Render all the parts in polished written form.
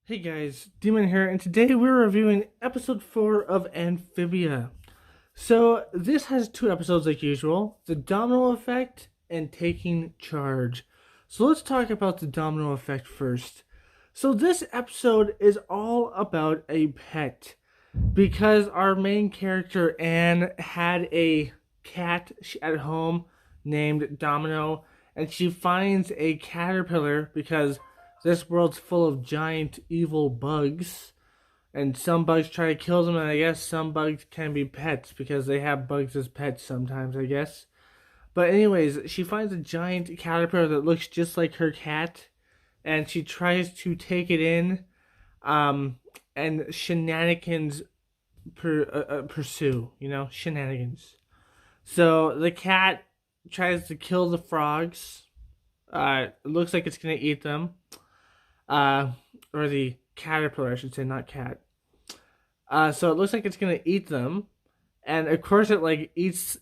Hey guys, Demon here, and today we're reviewing episode 4 of Amphibia. So, this has two episodes like usual, the domino effect and taking charge. So, let's talk about the domino effect first. So, this episode is all about a pet because our main character, Anne, had a cat at home named Domino, and she finds a caterpillar because this world's full of giant evil bugs, and some bugs try to kill them, and I guess some bugs can be pets because they have bugs as pets sometimes, I guess. But anyways, she finds a giant caterpillar that looks just like her cat, and she tries to take it in, um, and shenanigans pursue, shenanigans. So the cat tries to kill the frogs. It looks like it's gonna eat them. Uh, or the caterpillar, I should say, not cat. So it looks like it's gonna eat them, and of course it like eats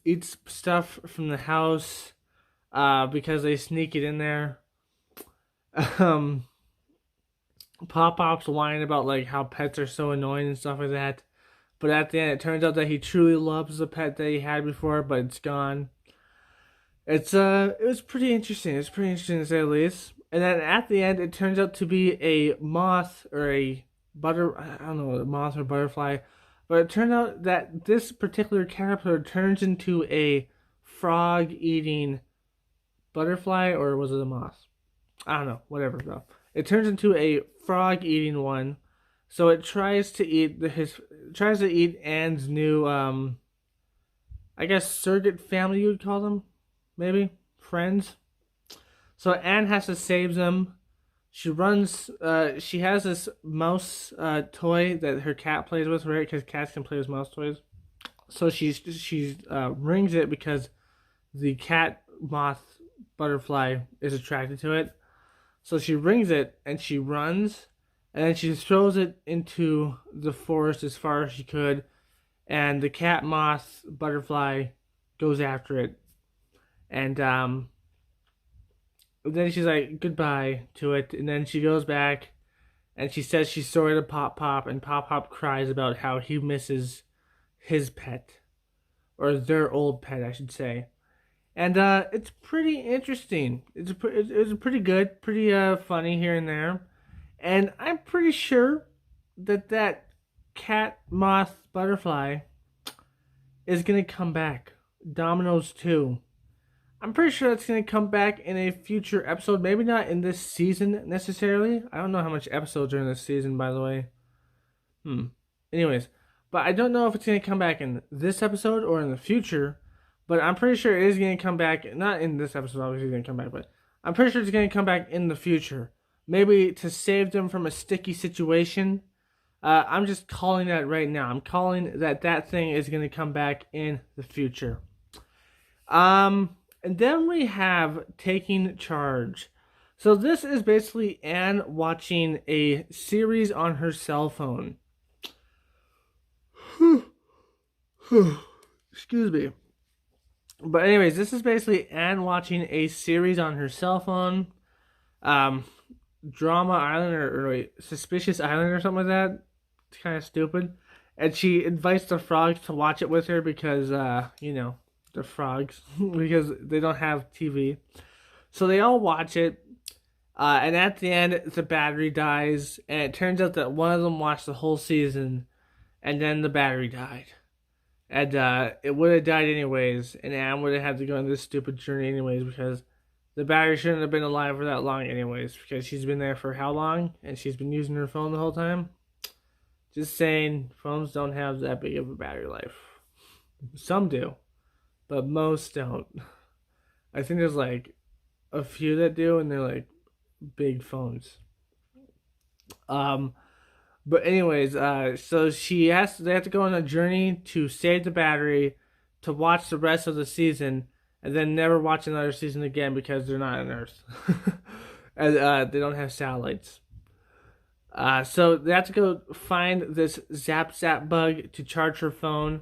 stuff from the house. Because they sneak it in there. Um, Pop Pop's whining about like how pets are so annoying and stuff like that. But at the end, it turns out that he truly loves the pet that he had before, but it's gone. It was pretty interesting. It's pretty interesting to say the least. And then at the end, it turns out to be a moth or a butter. I don't know, a moth or butterfly. But it turned out that this particular caterpillar turns into a frog eating butterfly, or was it a moth? I don't know. Whatever though. It turns into a frog eating one. So it tries to eat Anne's new I guess surrogate family you would call them, maybe friends. So Anne has to save them. She runs. She has this mouse toy that her cat plays with, right? Because cats can play with mouse toys. So she rings it because the cat moth butterfly is attracted to it. So she rings it and she runs, and then she throws it into the forest as far as she could, and the cat moth butterfly goes after it, and then she's like goodbye to it, and then she goes back and she says she's sorry to Pop Pop, and Pop Pop cries about how he misses his pet, or their old pet, I should say. And it's pretty interesting. It's pretty good, pretty funny here and there, and I'm pretty sure that cat moth butterfly is gonna come back. Dominoes too. I'm pretty sure that's going to come back in a future episode. Maybe not in this season necessarily. I don't know how much episodes are in this season, by the way. Anyways, but I don't know if it's going to come back in this episode or in the future. But I'm pretty sure it is going to come back. Not in this episode, obviously, it's going to come back. But I'm pretty sure it's going to come back in the future. Maybe to save them from a sticky situation. I'm just calling that right now. I'm calling that thing is going to come back in the future. And then we have Taking Charge. So this is basically Anne watching a series on her cell phone. Excuse me. But anyways, this is basically Anne watching a series on her cell phone. Drama Island or wait, Suspicious Island or something like that. It's kind of stupid. And she invites the frogs to watch it with her because, the frogs, because they don't have TV. So they all watch it, and at the end, the battery dies, and it turns out that one of them watched the whole season, and then the battery died. And it would have died anyways, and Anne would have had to go on this stupid journey anyways, because the battery shouldn't have been alive for that long anyways, because she's been there for how long, and she's been using her phone the whole time? Just saying, phones don't have that big of a battery life. Some do, but most don't. I think there's like a few that do, and they're like big phones. Um, but anyways, so they have to go on a journey to save the battery, to watch the rest of the season, and then never watch another season again because they're not on Earth, and they don't have satellites. So they have to go find this zap zap bug to charge her phone,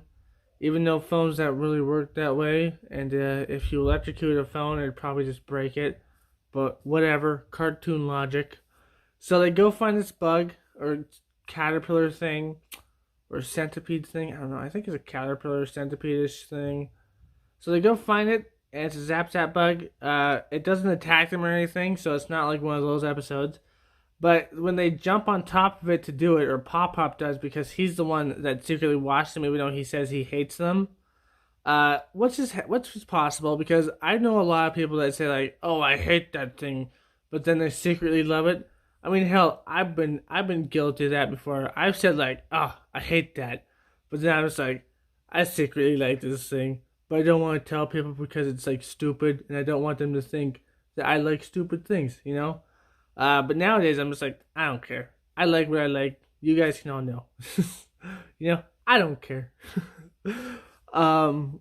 even though phones don't really work that way. And if you electrocute a phone, it'd probably just break it. But whatever, cartoon logic. So they go find this bug, or caterpillar thing or centipede thing. I don't know. I think it's a caterpillar centipede-ish thing. So they go find it, and it's a Zap Zap bug. It doesn't attack them or anything, so it's not like one of those episodes. But when they jump on top of it to do it, or Pop Pop does, because he's the one that secretly watched them, even though he says he hates them. What's possible? Because I know a lot of people that say like, "Oh, I hate that thing," but then they secretly love it. I mean, hell, I've been guilty of that before. I've said like, "Oh, I hate that," but then I was like, "I secretly like this thing," but I don't want to tell people because it's like stupid, and I don't want them to think that I like stupid things, you know. But nowadays I'm just like, I don't care. I like what I like. You guys can all know. You know, I don't care. um,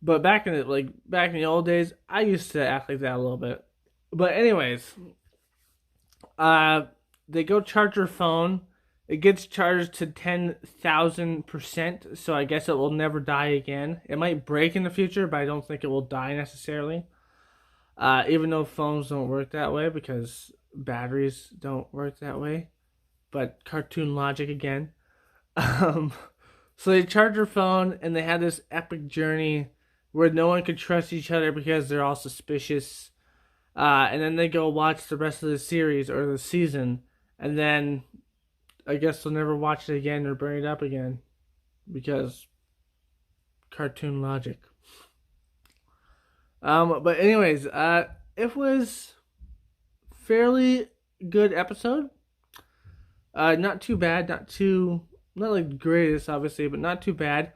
but back in the old days, I used to act like that a little bit. But anyways, they go charge her phone. It gets charged to 10,000%, so I guess it will never die again. It might break in the future, but I don't think it will die necessarily. Even though phones don't work that way because batteries don't work that way. But cartoon logic again. So they charge her phone and they had this epic journey where no one could trust each other because they're all suspicious. And then they go watch the rest of the series or the season. And then I guess they'll never watch it again or bring it up again. Because cartoon logic. But anyways, it was fairly good episode. Not too bad, not like the greatest, obviously, but not too bad.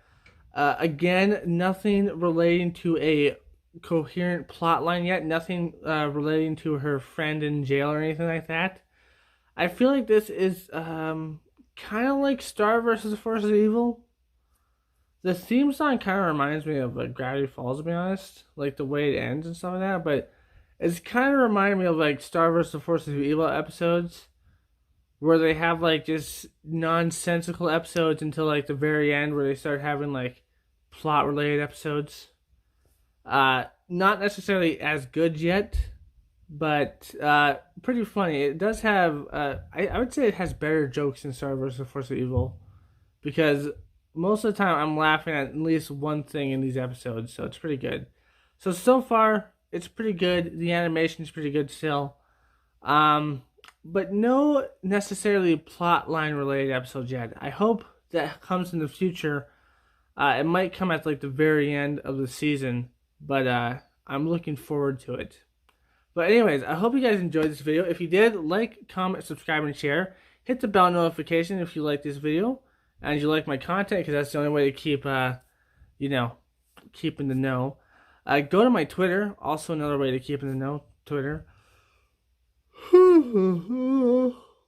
Again, nothing relating to a coherent plot line yet. Nothing relating to her friend in jail or anything like that. I feel like this is kind of like Star versus the Force of Evil. The theme song kind of reminds me of like Gravity Falls, to be honest, like the way it ends and stuff like that. But it's kind of reminding me of like Star vs. the Force of Evil episodes, where they have like just nonsensical episodes until like the very end, where they start having like plot related episodes. Not necessarily as good yet, but pretty funny. It does have I would say it has better jokes than Star vs. the Force of Evil, because most of the time I'm laughing at least one thing in these episodes, so it's pretty good. So far, it's pretty good. The animation is pretty good still. But no necessarily plot line related episodes yet. I hope that comes in the future. It might come at like the very end of the season, but I'm looking forward to it. But anyways, I hope you guys enjoyed this video. If you did, like, comment, subscribe, and share. Hit the bell notification if you like this video and you like my content, because that's the only way to keep, keep in the know. Go to my Twitter, also another way to keep in the know, Twitter.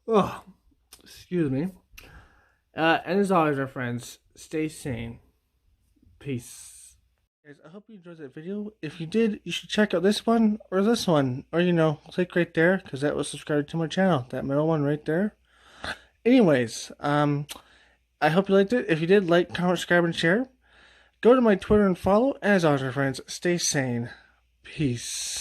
Oh, excuse me. And as always, my friends, stay sane. Peace. Guys, I hope you enjoyed that video. If you did, you should check out this one or this one. Or, click right there, because that will subscribe to my channel. That middle one right there. Anyways, I hope you liked it. If you did, like, comment, subscribe, and share. Go to my Twitter and follow. And as always, my friends, stay sane. Peace.